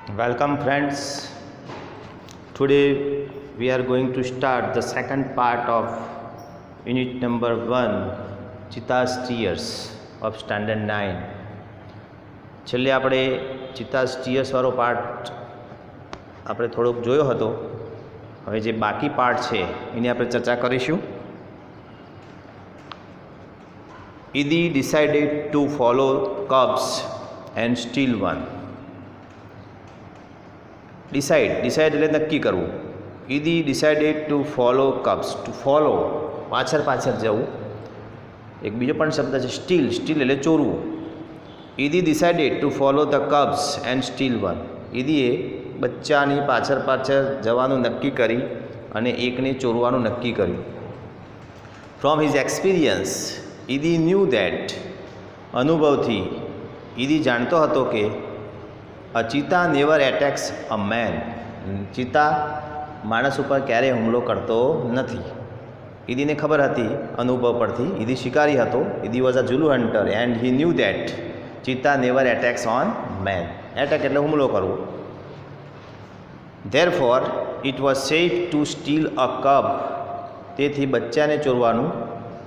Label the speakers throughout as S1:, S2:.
S1: Welcome, friends. Today we are going to start the second part of unit number 1, Chitta's Tears of Standard 9. છેલ્લે આપણે ચિત્તાસ ટીયર્સવાળો part આપણે થોડોક જોયો હતો. હવે જે બાકી પાર્ટ છે એની આપણે ચર્ચા કરીશું. Idi decided to follow cubs and steal one. Decide એટલે નક્કી કરવું. Idi decided to follow cubs. To follow પાછળ જવું. એક બીજો પણ શબ્દ છે સ્ટીલ એટલે ચોરવું. Idi decided to follow the cubs and steal one. ઈદીએ બચ્ચાની પાછળ જવાનું નક્કી કરી અને એકને ચોરવાનું નક્કી કર્યું. From his experience Idi knew that. અનુભવથી ઈદી જાણતો હતો કે અ ચિત્તા નેવર એટેક્સ અ મેન. ચિત્તા માણસ ઉપર ક્યારેય હુમલો કરતો નથી. ઈદીને ખબર હતી અનુભવ પરથી. ઈદી શિકારી હતો. Idi was a Zulu hunter and he knew that cheetah never attacks on man. Attack એટલે હુમલો કરવો. Therefore it was safe to steal a cub. તેથી બચ્ચાને ચોરવાનું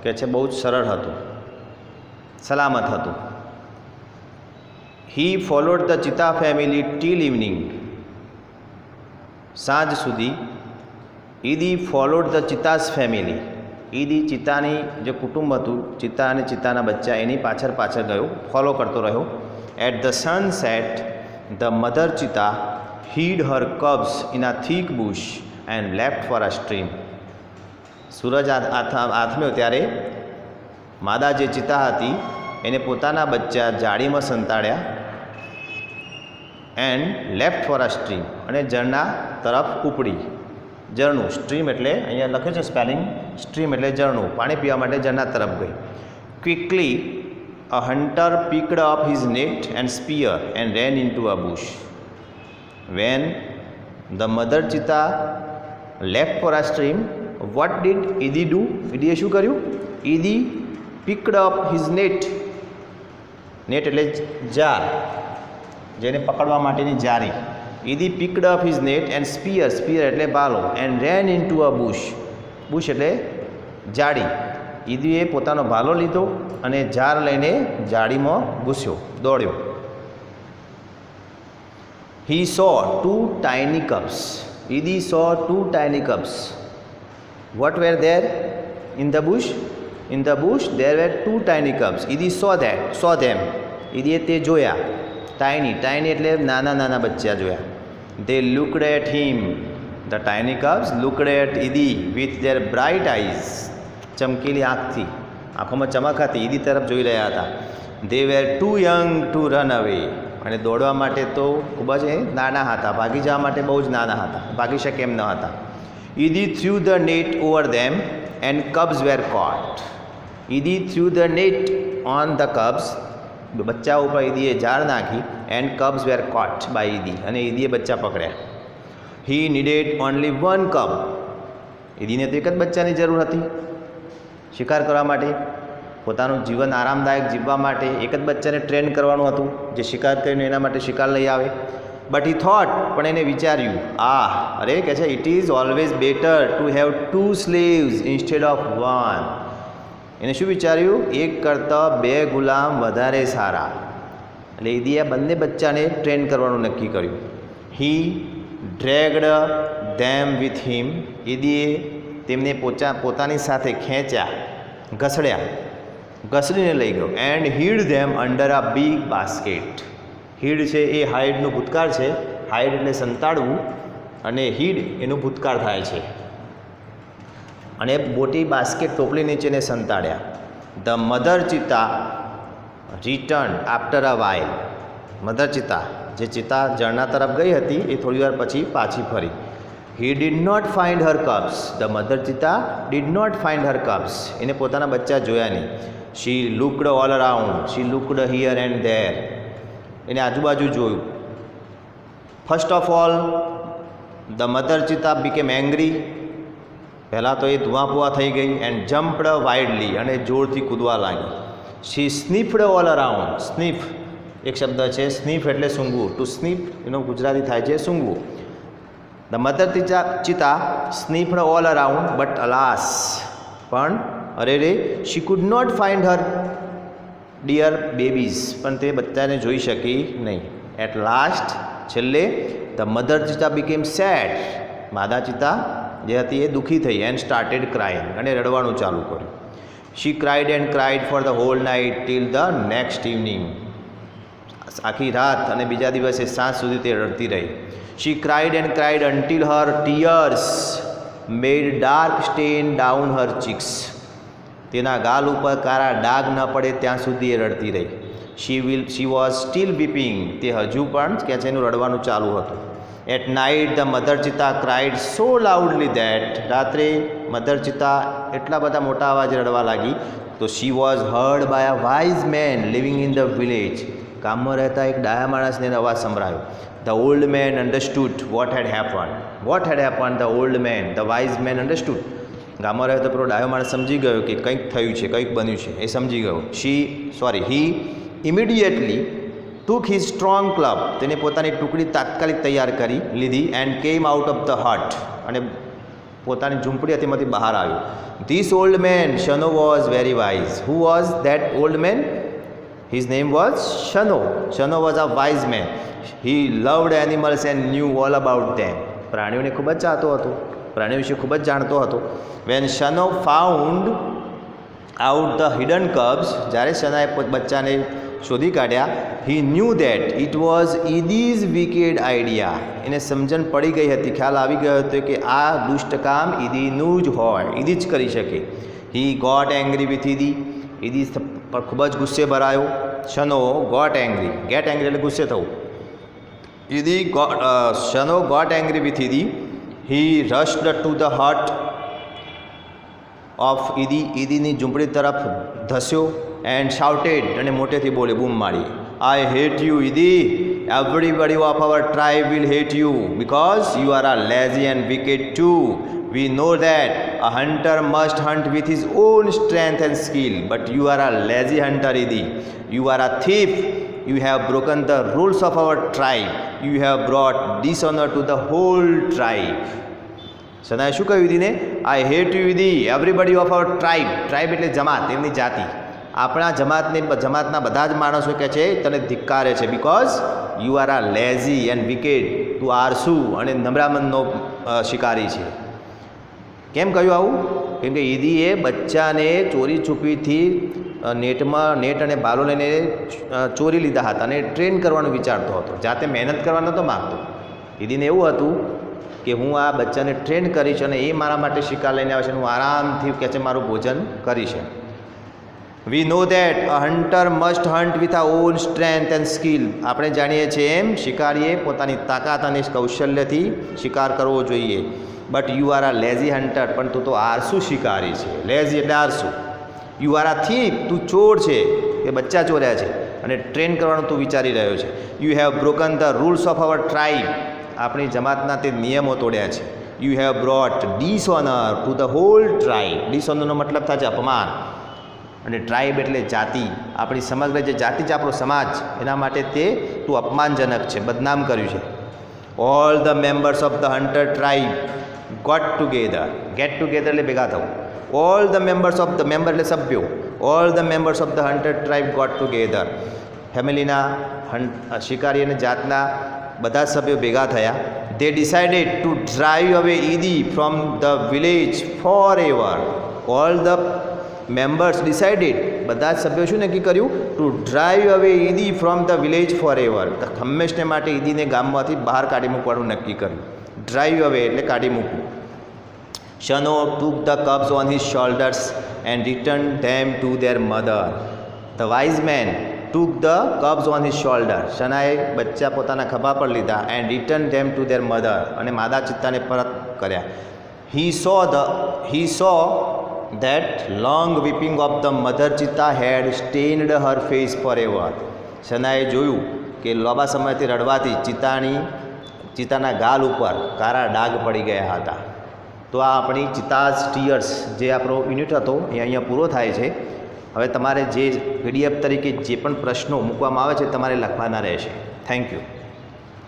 S1: કે છે બહુ જ સરળ હતું, સલામત હતું. He followed the Chitta family till evening. સાંજ સુધી ઈદી followed the Chitta's family. ઈદી ચિત્તાની જે કુટુંબ હતું, ચિત્તા અને ચિત્તાના બચ્ચા, એની પાછળ ગયો, ફોલો કરતો રહ્યો. At the sunset, the mother Chitta hid her cubs in a thick bush and left for a stream. સૂરજ આથમ્યો ત્યારે માદા જે ચિત્તા હતી એને પોતાના બચ્ચા જાળીમાં સંતાડ્યા. And left for a stream, અને ઝરણા તરફ ઉપડી. ઝરણું, સ્ટ્રીમ એટલે અહીંયા લખ્યું છે સ્પેલિંગ, સ્ટ્રીમ એટલે ઝરણું. પાણી પીવા માટે ઝરણા તરફ ગઈ. Quickly a hunter picked up his net and spear and ran into a bush. When the mother cheetah left for a stream, what did Idi do? ઈદીએ શું કર્યું? ઈદી picked up his net. Net એટલે jar, જેને પકડવા માટેની જારી. ઈદી picked up his net and spear એટલે ભાલો, and ran into a bush. bush એટલે જાળી. ઈદીએ પોતાનો ભાલો લીધો અને જાર લઈને જાળીમાં ઘૂસ્યો, દોડ્યો. He saw two tiny cubs. Idi saw two tiny cubs. What were there in the bush? In the bush there were two tiny cubs. Idi saw them. ઈદીએ તે જોયા. Tiny એટલે નાના બચ્ચા જોયા. They looked at him. The tiny cubs looked at Idi with their bright eyes. ચમકેલી આંખથી, આંખોમાં ચમક હતી. ઈદી તરફ જોઈ રહ્યા હતા. They were too young to run away. અને દોડવા માટે તો ખૂબ જ નાના હતા, ભાગી જવા માટે બહુ જ નાના હતા, ભાગી શકે એમ ન હતા. Idi threw the net over them and cubs were caught. Idi threw the net on the cubs. બચ્ચા ઉપર ઈદીએ જાળ નાખી. And cubs were caught by Idi, અને ઈદીએ બચ્ચા પકડ્યા. He needed only one cub. ઈદીને તો એક જ બચ્ચાની જરૂર હતી શિકાર કરવા માટે. પોતાનું જીવન આરામદાયક જીવવા માટે એક જ બચ્ચાને ટ્રેન કરવાનું હતું, જે શિકાર કરીને એના માટે શિકાર લઈ આવે. બટ હી થોટ, પણ એને વિચાર્યું, અરે કહે છે it is always better to have two slaves instead of one. એને શું વિચાર્યું? એક કરતાં બે ગુલામ વધારે સારા. એટલે ઈદીએ બંને બચ્ચાને ટ્રેન કરવાનું નક્કી કર્યું. હી ડ્રેગ્ડ ધેમ વિથ હિમ. ઈદીએ તેમને પોતાની સાથે ખેંચ્યા, ઘસડીને લઈ ગયો. And hid them under a big basket. Hid છે એ હાઈડનું ભૂતકાળ છે. હાઈડ એટલે સંતાડવું, અને હીડ એનું ભૂતકાળ થાય છે. અને મોટી બાસ્કેટ, ટોપલી નીચેને સંતાડ્યા. The mother cheetah return after a while. Mother cheetah, જે ચિત્તા ઝરણા તરફ ગઈ હતી, એ થોડી વાર પછી પાછી ફરી. He did not find her cubs. The mother cheetah did not find her cubs. એને પોતાના બચ્ચા જોયા નહીં. She looked all around. She looked here and there. એને આજુબાજુ જોયું. First of all the mother cheetah became angry. પહેલાં તો એ ધુઆપુઆ થઈ ગઈ. એન્ડ જમ્પડ વાઇડલી, અને જોરથી કૂદવા લાગી. શી સ્નીફડ ઓલ અરાઉન્ડ. સ્નીફ એક શબ્દ છે સ્નીફ એટલે સૂંઘવું. ટુ સ્નીફ એનો ગુજરાતી થાય છે સૂંઘવું. The mother cheetah sniffed all around but alas, પણ અરે રે she could not find her dear babies, પણ તે બચ્ચાને જોઈ શકી નહીં. એટ લાસ્ટ છેલ્લે the mother cheetah became sad, માદા ચિતા જે હતી એ દુઃખી થઈ. એન્ડ સ્ટાર્ટેડ ક્રાઇંગ, અને રડવાનું ચાલુ કર્યું. She cried and cried for the whole night till the next evening, આખી રાત અને બીજા દિવસે સાંજ સુધી તે રડતી રહી. She cried and cried until her tears made dark stain down her cheeks, તેના ગાલ ઉપર કાળા ડાઘ ન પડે ત્યાં સુધી એ રડતી રહી. શી વોઝ સ્ટીલ વીપિંગ, તે હજુ પણ કે છે એનું રડવાનું ચાલુ હતું. At night the mother cheetah cried so loudly that, રાત્રે મધર ચિતા એટલા બધા મોટા અવાજે રડવા લાગી તો she was heard by a wise man living in the village, ગામમાં રહેતા એક ડાયા માણસને અવાજ સંભળાયો. The old man understood what had happen, the old man, the wise man understood, ગામમાં રહેતો પેલો ડાયો માણસ સમજી ગયો કે કંઈક થયું છે, કંઈક બન્યું છે, એ સમજી ગયો. હી ઇમિડિયેટલી ટુક હિઝ સ્ટ્રોંગ ક્લબ, તેને પોતાની ટુકડી તાત્કાલિક તૈયાર કરી લીધી. And came out of the હટ, અને પોતાની ઝૂંપડી હતી એમાંથી બહાર આવ્યું. This old man Shano was very wise. Who was that old man? His name was Shano. Shano was a wise man. He loved animals and knew all about them, પ્રાણીઓને ખૂબ જ ચાહતો હતો, પ્રાણીઓ વિશે ખૂબ જ જાણતો હતો. When Shano found out the hidden cubs, જ્યારે શનાએ બચ્ચાને શોધી કાઢ્યા, he knew that it was Idi's wicked idea, એને સમજણ પડી ગઈ હતી, ખ્યાલ આવી ગયો હતો કે આ દુષ્ટ કામ ઈદીનું જ હોય, ઈદી જ કરી શકે. He got angry with Idi, Idi પર ખૂબ જ ગુસ્સે ભરાયો. Shano got angry, get angry એટલે ગુસ્સે થવું. Shano got angry with Idi. He rushed to the hut of Idi, ઈદીની ઝૂંપડી તરફ ધસ્યો. એન્ડ શાઉટેડ, અને મોટેથી બોલે, બૂમ મારી, I hate you Idi, everybody of our tribe will hate you because you are a lazy and wicked too. We know that a hunter must hunt with his own strength and skill, but you are a lazy hunter Idi. You are a thief. You have broken the rules of our tribe. You have brought dishonor to the whole tribe. સનાએ શું કહ્યું ઈદીને? I hate you Idi, everybody of our tribe. Tribe એટલે જમાત, એમની જાતિ. આપણા જમાતના બધા જ માણસો કહે છે તને ધિક્કારે છે, બિકોઝ યુ આર આ લેઝી એન્ડ વિકેડ, તું આરસુ અને નબળામનનો શિકારી છે. કેમ કહ્યું આવું? કેમ કે ઈદીએ બચ્ચાને ચોરી છુપીથી નેટ અને બાલો લઈને ચોરી લીધા હતા અને ટ્રેન કરવાનું વિચારતો હતો, જાતે મહેનત કરવા નહોતો માગતો. ઈદીને એવું હતું કે હું આ બચ્ચાને ટ્રેન કરીશ અને એ મારા માટે શિકાર લઈને આવશે, હું આરામથી કે છે મારું ભોજન કરીશ. We know that a hunter must hunt with આ ઓન સ્ટ્રેન્થ એન્ડ સ્કિલ. આપણે જાણીએ છીએ એમ શિકારીએ પોતાની તાકાત અને કૌશલ્યથી શિકાર કરવો જોઈએ. બટ યુ આર આ લેઝી હન્ટર, પણ તું તો આરસુ શિકારી છે. લેઝી એટલે આરસુ. યુ આર આ થીફ, તું ચોર છે, કે બચ્ચા ચોર્યા છે અને ટ્રેન કરવાનું તું વિચારી રહ્યો છે. You have broken the rules of our tribe, આપણી જમાતના તે નિયમો તોડ્યા છે. You have brought dishonour to the whole tribe. ડિસઓનરનો મતલબ થાય છે અપમાન, અને ટ્રાઇબ એટલે જાતિ, આપણી સમગ્ર જે જાતિ છે, આપણો સમાજ, એના માટે તે તું અપમાનજનક છે, બદનામ કર્યું છે. All the members of the hunter tribe got together. Get together એટલે ભેગા થવું. All the members of the member એટલે સભ્યો. All the members of the hunter tribe got together. ફેમિલીના શિકારી અને જાતના બધા સભ્યો ભેગા થયા. they decided to drive away Idi from the village forever. All the members decided, બધા જ સભ્યો શું નક્કી કર્યું? to drive away Idi from the village forever. હંમેશને માટે ઈદીને ગામમાંથી બહાર કાઢી મૂકવાનું નક્કી કર્યું. ડ્રાઈવ અવે એટલે કાઢી મૂકવું. Shano took the cubs on his shoulders and returned them to their mother. The wise man took the cubs on his shoulder. શનાએ બચ્ચા પોતાના ખભા પર લીધા and returned them to their mother. અને માદા ચિત્તાને પરત કર્યા. He saw that long weeping of the mother cheetah had stained her face forever. શનાએ જોયું કે લાંબા સમયથી રડવાથી ચિત્તાના ગાલ ઉપર કાળા ડાઘ પડી ગયા હતા. તો આ આપણી ચિતાઝ ટીયર્સ જે આપણો યુનિટ હતો એ અહીંયા પૂરો થાય છે. હવે તમારે જે PDF તરીકે જે પણ પ્રશ્નો મૂકવામાં આવે છે તમારે લખવાના રહેશે. Thank you.